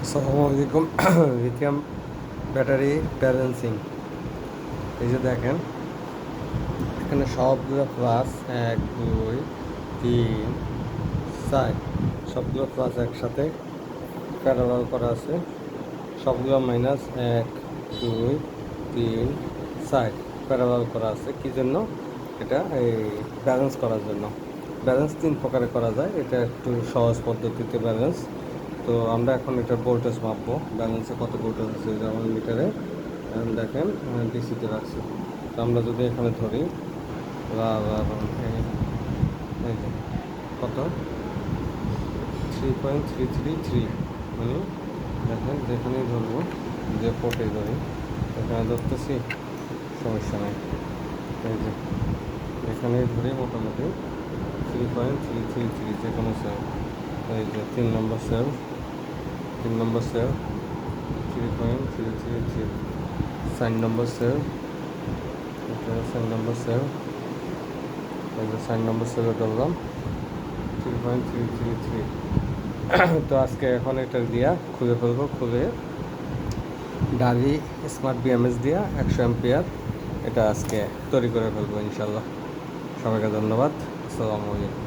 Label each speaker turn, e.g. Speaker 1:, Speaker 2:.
Speaker 1: আসসালামু আলাইকুম। Lithium battery balancing, এই যে দেখেন এখানে সবগুলো প্লাস 1 2 3 4, সবগুলো প্লাস একসাথে প্যারালাল করা আছে। সবগুলো মাইনাস 1 2 3 4 প্যারালাল করা আছে। কি জন্য? এটা এই ব্যালেন্স করার জন্য। ব্যালেন্স 3 প্রকারে করা যায়, এটা একটু সহজ পদ্ধতিতে ব্যালেন্স। তো আমরা এখন এটার ভোল্টেজ মাপবো, ব্যালেন্সে কত ভোল্টেজ আছে। যেমন মিটারে দেখেন ডিসিতে রাখছি। তো আমরা যদি এখানে ধরি এই যে কত 3.333, মানে দেখেন যেখানেই ধরবো, যে পোর্টে ধরি এখানে ধরতেছি, সমস্যা নেই। এই যে এখানেই ধরি মোটামুটি 3.333, যে কোনো সেল। এই যে 3 নম্বর সেল, 3 নম্বর সেল 3.333, 4 নম্বর সেল, এটা 4 নম্বর সেল, এই যে 4 নম্বর সেলে ধরলাম 3.333। তো আজকে এখন এটা দিয়া খুলে ফেলবো, খুলে ডালি স্মার্ট বিএমএস দিয়া 100 অ্যাম্পিয়ার এটা আজকে তৈরি করে ফেলবো ইনশাল্লাহ। সবাইকে ধন্যবাদ। আসসালামু আলাইকুম।